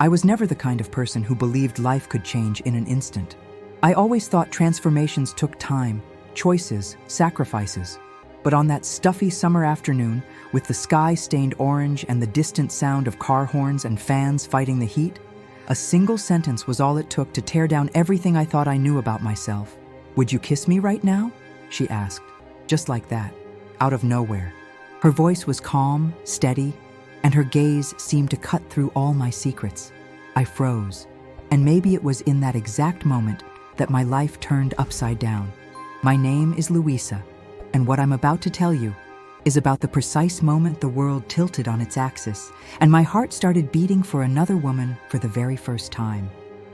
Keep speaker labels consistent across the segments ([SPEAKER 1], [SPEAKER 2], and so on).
[SPEAKER 1] I was never the kind of person who believed life could change in an instant. I always thought transformations took time, choices, sacrifices. But on that stuffy summer afternoon, with the sky stained orange and the distant sound of car horns and fans fighting the heat, a single sentence was all it took to tear down everything I thought I knew about myself. "Would you kiss me right now?" she asked, just like that, out of nowhere. Her voice was calm, steady, and her gaze seemed to cut through all my secrets. I froze, and maybe it was in that exact moment that my life turned upside down. My name is Louisa, and what I'm about to tell you is about the precise moment the world tilted on its axis, and my heart started beating for another woman for the very first time.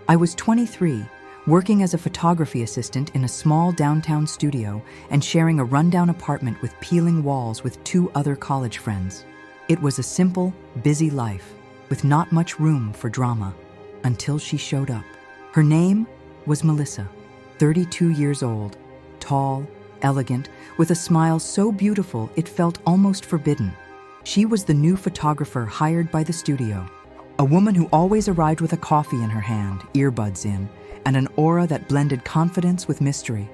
[SPEAKER 1] I was 23, working as a photography assistant in a small downtown studio and sharing a rundown apartment with peeling walls with 2 other college friends. It was a simple, busy life, with not much room for drama, until she showed up. Her name was Melissa, 32 years old, tall, elegant, with a smile so beautiful it felt almost forbidden. She was the new photographer hired by the studio, a woman who always arrived with a coffee in her hand, earbuds in, and an aura that blended confidence with mystery.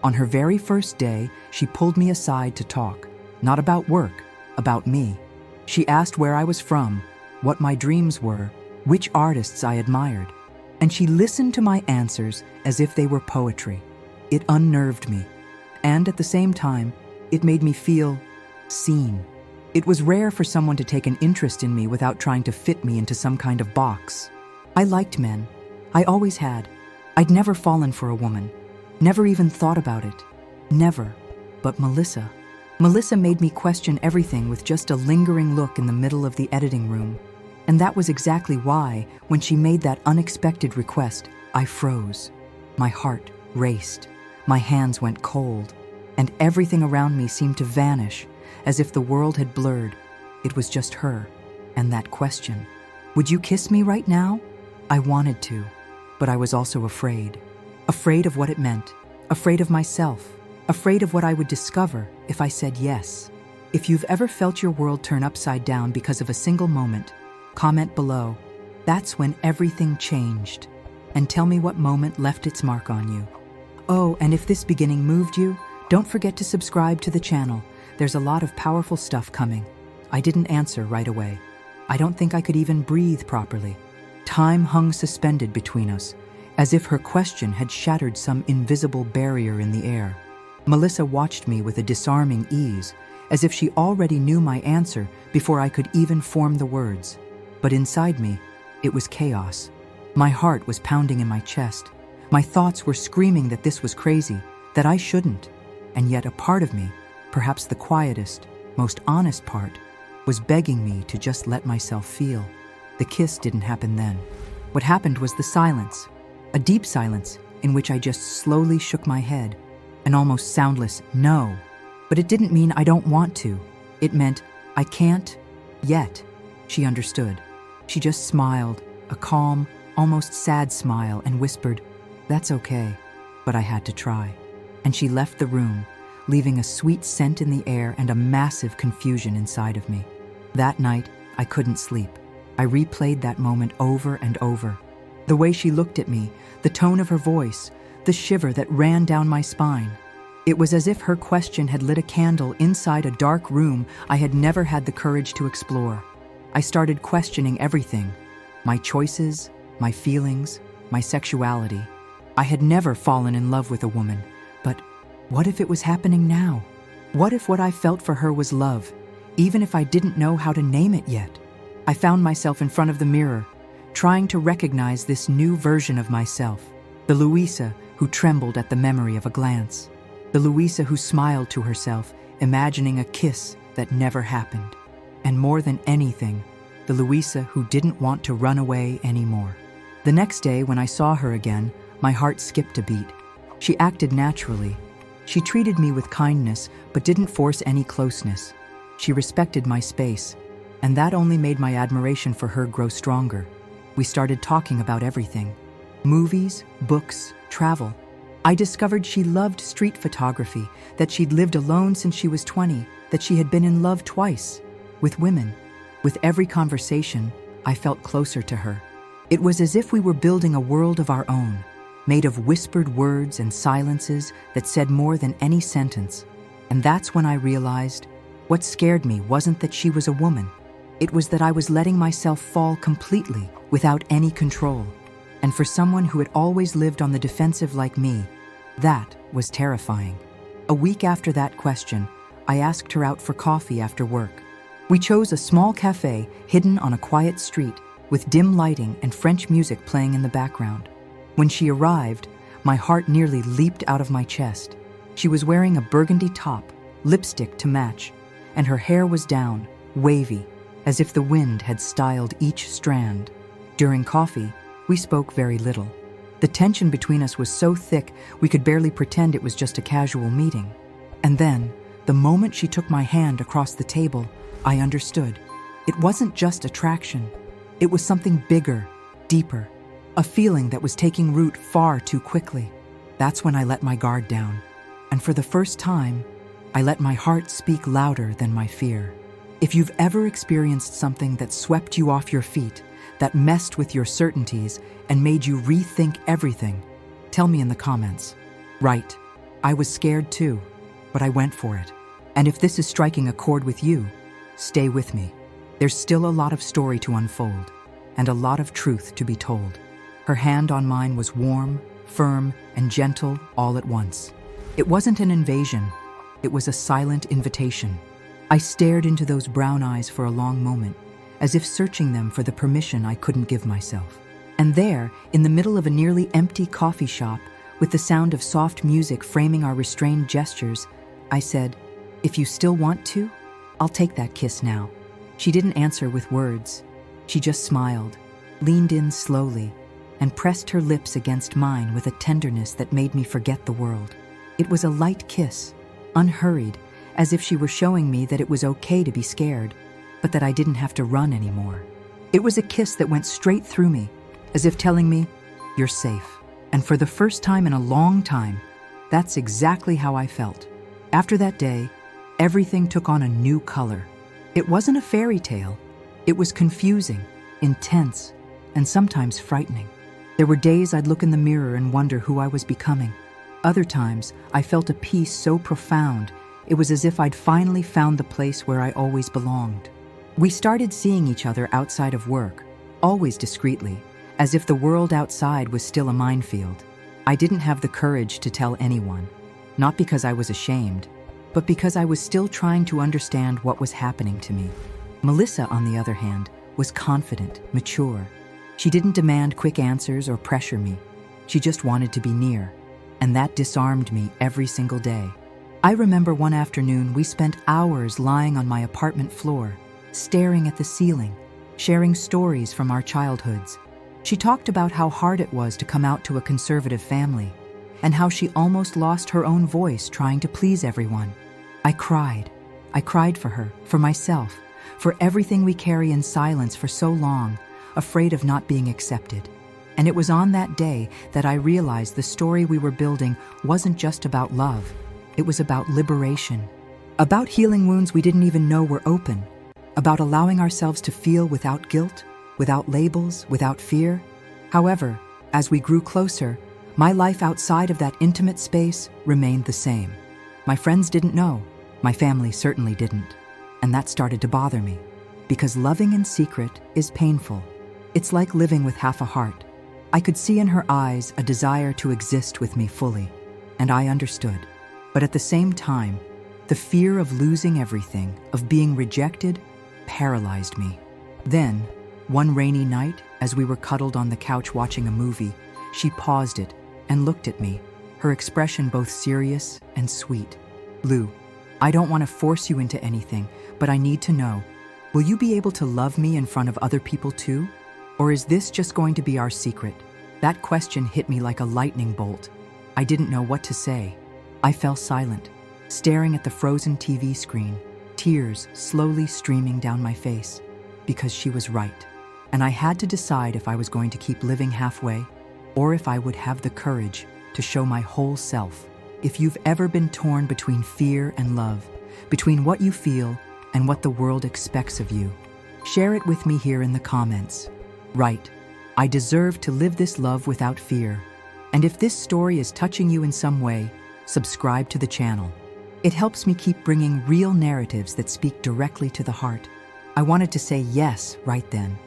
[SPEAKER 1] On her very first day, she pulled me aside to talk, not about work, about me. She asked where I was from, what my dreams were, which artists I admired, and she listened to my answers as if they were poetry. It unnerved me, and at the same time, it made me feel seen. It was rare for someone to take an interest in me without trying to fit me into some kind of box. I liked men. I always had. I'd never fallen for a woman, never even thought about it. Never. But Melissa made me question everything with just a lingering look in the middle of the editing room. And that was exactly why, when she made that unexpected request, I froze. My heart raced. My hands went cold, and everything around me seemed to vanish, as if the world had blurred. It was just her, and that question. "Would you kiss me right now?" I wanted to, but I was also afraid. Afraid of what it meant, afraid of myself, afraid of what I would discover if I said yes. If you've ever felt your world turn upside down because of a single moment, comment below. That's when everything changed. And tell me what moment left its mark on you. Oh, and if this beginning moved you, don't forget to subscribe to the channel. There's a lot of powerful stuff coming. I didn't answer right away. I don't think I could even breathe properly. Time hung suspended between us, as if her question had shattered some invisible barrier in the air. Melissa watched me with a disarming ease, as if she already knew my answer before I could even form the words. But inside me, it was chaos. My heart was pounding in my chest. My thoughts were screaming that this was crazy, that I shouldn't. And yet a part of me, perhaps the quietest, most honest part, was begging me to just let myself feel. The kiss didn't happen then. What happened was the silence, a deep silence in which I just slowly shook my head, an almost soundless no. But it didn't mean I don't want to. It meant I can't yet. She understood. She just smiled, a calm, almost sad smile, and whispered, "That's okay." But I had to try. And she left the room, leaving a sweet scent in the air and a massive confusion inside of me. That night, I couldn't sleep. I replayed that moment over and over. The way she looked at me, the tone of her voice, the shiver that ran down my spine. It was as if her question had lit a candle inside a dark room I had never had the courage to explore. I started questioning everything, my choices, my feelings, my sexuality. I had never fallen in love with a woman, but what if it was happening now? What if what I felt for her was love, even if I didn't know how to name it yet? I found myself in front of the mirror, trying to recognize this new version of myself, the Louisa who trembled at the memory of a glance, the Louisa who smiled to herself, imagining a kiss that never happened, and more than anything, the Louisa who didn't want to run away anymore. The next day, when I saw her again, my heart skipped a beat. She acted naturally. She treated me with kindness, but didn't force any closeness. She respected my space, and that only made my admiration for her grow stronger. We started talking about everything: movies, books, travel. I discovered she loved street photography, that she'd lived alone since she was 20, that she had been in love twice, with women. With every conversation, I felt closer to her. It was as if we were building a world of our own, made of whispered words and silences that said more than any sentence. And that's when I realized what scared me wasn't that she was a woman. It was that I was letting myself fall completely without any control. And for someone who had always lived on the defensive like me, that was terrifying. A week after that question, I asked her out for coffee after work. We chose a small cafe hidden on a quiet street with dim lighting and French music playing in the background. When she arrived, my heart nearly leaped out of my chest. She was wearing a burgundy top, lipstick to match, and her hair was down, wavy, as if the wind had styled each strand. During coffee, we spoke very little. The tension between us was so thick we could barely pretend it was just a casual meeting. And then, the moment she took my hand across the table, I understood. It wasn't just attraction. It was something bigger, deeper, a feeling that was taking root far too quickly. That's when I let my guard down. And for the first time, I let my heart speak louder than my fear. If you've ever experienced something that swept you off your feet, that messed with your certainties and made you rethink everything, tell me in the comments. Right, I was scared too, but I went for it. And if this is striking a chord with you, stay with me. There's still a lot of story to unfold, and a lot of truth to be told. Her hand on mine was warm, firm, and gentle all at once. It wasn't an invasion, it was a silent invitation. I stared into those brown eyes for a long moment, as if searching them for the permission I couldn't give myself. And there, in the middle of a nearly empty coffee shop, with the sound of soft music framing our restrained gestures, I said, "If you still want to, I'll take that kiss now." She didn't answer with words. She just smiled, leaned in slowly, and pressed her lips against mine with a tenderness that made me forget the world. It was a light kiss, unhurried, as if she were showing me that it was okay to be scared, but that I didn't have to run anymore. It was a kiss that went straight through me, as if telling me, "You're safe." And for the first time in a long time, that's exactly how I felt. After that day, everything took on a new color. It wasn't a fairy tale. It was confusing, intense, and sometimes frightening. There were days I'd look in the mirror and wonder who I was becoming. Other times, I felt a peace so profound, it was as if I'd finally found the place where I always belonged. We started seeing each other outside of work, always discreetly, as if the world outside was still a minefield. I didn't have the courage to tell anyone, not because I was ashamed, but because I was still trying to understand what was happening to me. Melissa, on the other hand, was confident, mature. She didn't demand quick answers or pressure me. She just wanted to be near, and that disarmed me every single day. I remember one afternoon we spent hours lying on my apartment floor, staring at the ceiling, sharing stories from our childhoods. She talked about how hard it was to come out to a conservative family, and how she almost lost her own voice trying to please everyone. I cried. I cried for her, for myself, for everything we carry in silence for so long, afraid of not being accepted. And it was on that day that I realized the story we were building wasn't just about love. It was about liberation, about healing wounds we didn't even know were open, about allowing ourselves to feel without guilt, without labels, without fear. However, as we grew closer, my life outside of that intimate space remained the same. My friends didn't know. My family certainly didn't. And that started to bother me, because loving in secret is painful. It's like living with half a heart. I could see in her eyes a desire to exist with me fully, and I understood. But at the same time, the fear of losing everything, of being rejected, paralyzed me. Then, one rainy night, as we were cuddled on the couch watching a movie, she paused it and looked at me, her expression both serious and sweet. "Lou, I don't want to force you into anything, but I need to know, will you be able to love me in front of other people too? Or is this just going to be our secret?" That question hit me like a lightning bolt. I didn't know what to say. I fell silent, staring at the frozen TV screen, tears slowly streaming down my face, because she was right. And I had to decide if I was going to keep living halfway, or if I would have the courage to show my whole self. If you've ever been torn between fear and love, between what you feel and what the world expects of you, share it with me here in the comments. Right, I deserve to live this love without fear. And if this story is touching you in some way, subscribe to the channel. It helps me keep bringing real narratives that speak directly to the heart. I wanted to say yes right then.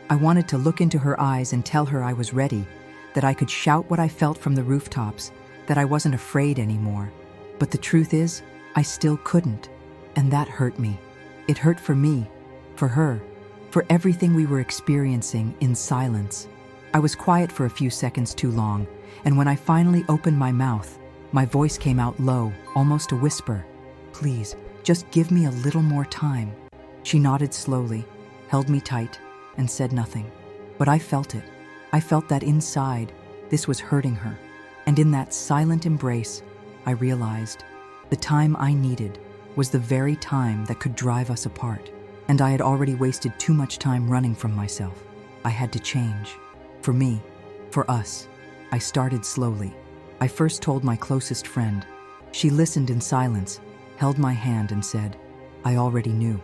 [SPEAKER 1] I wanted to look into her eyes and tell her I was ready, that I could shout what I felt from the rooftops, that I wasn't afraid anymore. But the truth is, I still couldn't. And that hurt me. It hurt for me, for her, for everything we were experiencing in silence. I was quiet for a few seconds too long, and when I finally opened my mouth, my voice came out low, almost a whisper. Please, just give me a little more time. She nodded slowly, held me tight, and said nothing. But I felt it. I felt that inside, this was hurting her. And in that silent embrace, I realized the time I needed was the very time that could drive us apart. And I had already wasted too much time running from myself. I had to change. For me, for us. I started slowly. I first told my closest friend. She listened in silence, held my hand and said, I already knew.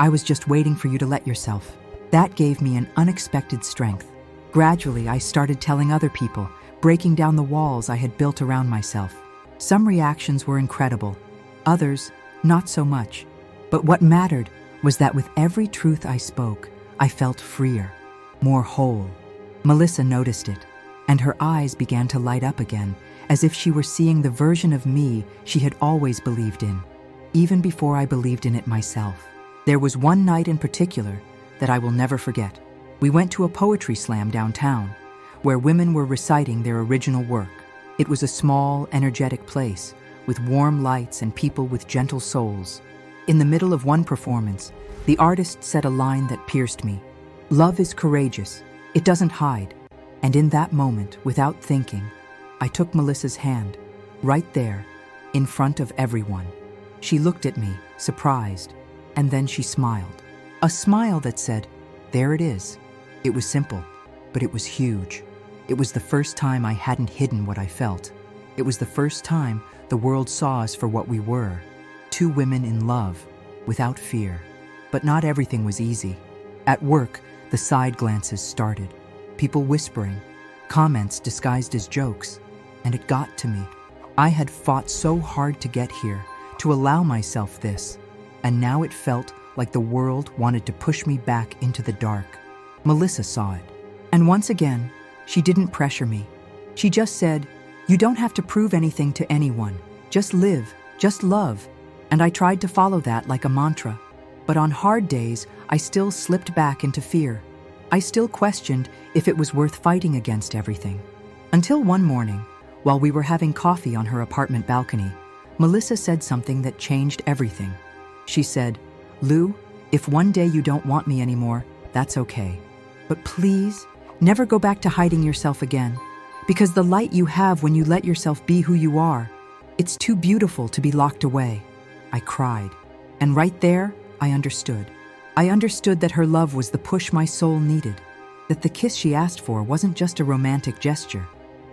[SPEAKER 1] I was just waiting for you to let yourself. That gave me an unexpected strength. Gradually, I started telling other people, breaking down the walls I had built around myself. Some reactions were incredible, others, not so much. But what mattered was that with every truth I spoke, I felt freer, more whole. Melissa noticed it, and her eyes began to light up again, as if she were seeing the version of me she had always believed in, even before I believed in it myself. There was one night in particular that I will never forget. We went to a poetry slam downtown, where women were reciting their original work. It was a small, energetic place, with warm lights and people with gentle souls. In the middle of one performance, the artist said a line that pierced me. Love is courageous. It doesn't hide. And in that moment, without thinking, I took Melissa's hand, right there, in front of everyone. She looked at me, surprised, and then she smiled. A smile that said, there it is. It was simple, but it was huge. It was the first time I hadn't hidden what I felt. It was the first time the world saw us for what we were, two women in love, without fear. But not everything was easy. At work, the side glances started, people whispering, comments disguised as jokes, and it got to me. I had fought so hard to get here, to allow myself this, and now it felt like the world wanted to push me back into the dark. Melissa saw it, and once again, she didn't pressure me. She just said, you don't have to prove anything to anyone. Just live, just love. And I tried to follow that like a mantra. But on hard days, I still slipped back into fear. I still questioned if it was worth fighting against everything. Until one morning, while we were having coffee on her apartment balcony, Melissa said something that changed everything. She said, Lou, if one day you don't want me anymore, that's okay. But please, never go back to hiding yourself again, because the light you have when you let yourself be who you are, it's too beautiful to be locked away. I cried, and right there, I understood. I understood that her love was the push my soul needed, that the kiss she asked for wasn't just a romantic gesture.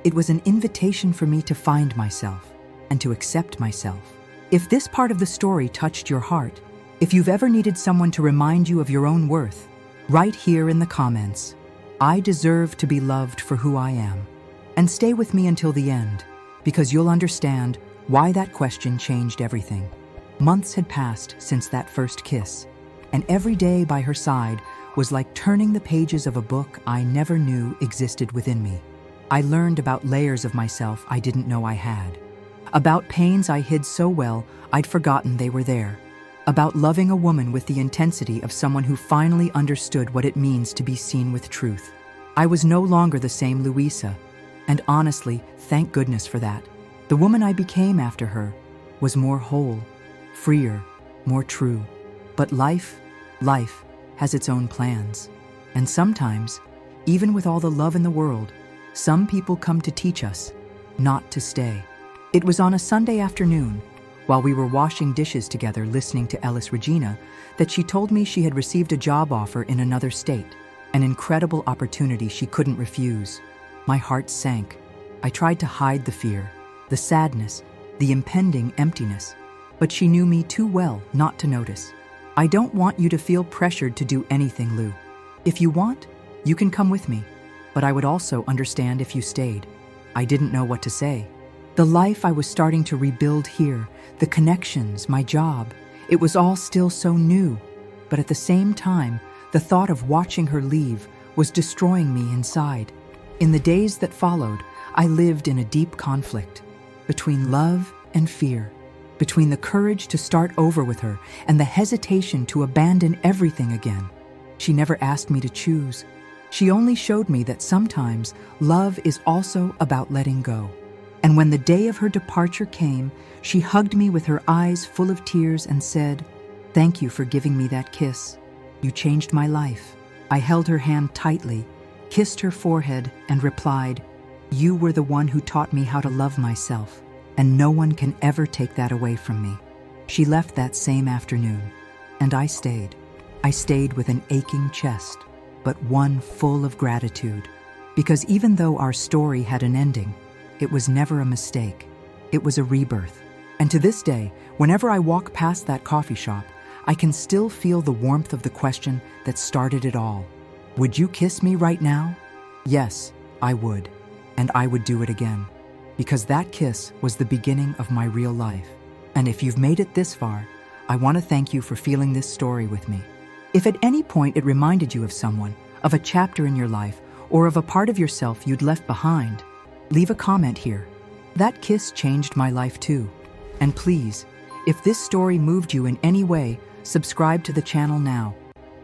[SPEAKER 1] It was an invitation for me to find myself and to accept myself. If this part of the story touched your heart, if you've ever needed someone to remind you of your own worth, write here in the comments, I deserve to be loved for who I am. And stay with me until the end, because you'll understand why that question changed everything. Months had passed since that first kiss, and every day by her side was like turning the pages of a book I never knew existed within me. I learned about layers of myself I didn't know I had, about pains I hid so well I'd forgotten they were there, about loving a woman with the intensity of someone who finally understood what it means to be seen with truth. I was no longer the same Louisa, and honestly, thank goodness for that. The woman I became after her was more whole, freer, more true. But life has its own plans. And sometimes, even with all the love in the world, some people come to teach us not to stay. It was on a Sunday afternoon, while we were washing dishes together listening to Ellis Regina, that she told me she had received a job offer in another state, an incredible opportunity she couldn't refuse. My heart sank. I tried to hide the fear, the sadness, the impending emptiness, but she knew me too well not to notice. I don't want you to feel pressured to do anything, Lou. If you want, you can come with me. but I would also understand if you stayed. I didn't know what to say. The life I was starting to rebuild here, the connections, my job, it was all still so new. But at the same time, the thought of watching her leave was destroying me inside. In the days that followed, I lived in a deep conflict between love and fear, between the courage to start over with her and the hesitation to abandon everything again. She never asked me to choose. She only showed me that sometimes love is also about letting go. And when the day of her departure came, she hugged me with her eyes full of tears and said, "Thank you for giving me that kiss. You changed my life." I held her hand tightly, kissed her forehead, and replied, "You were the one who taught me how to love myself, and no one can ever take that away from me." She left that same afternoon, and I stayed. I stayed with an aching chest, but one full of gratitude, because even though our story had an ending, it was never a mistake. It was a rebirth. And to this day, whenever I walk past that coffee shop, I can still feel the warmth of the question that started it all. Would you kiss me right now? Yes, I would. And I would do it again. Because that kiss was the beginning of my real life. And if you've made it this far, I want to thank you for feeling this story with me. If at any point it reminded you of someone, of a chapter in your life, or of a part of yourself you'd left behind, leave a comment here. That kiss changed my life too. And please, if this story moved you in any way, subscribe to the channel now.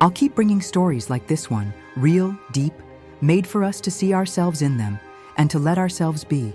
[SPEAKER 1] I'll keep bringing stories like this one, real, deep, made for us to see ourselves in them and to let ourselves be.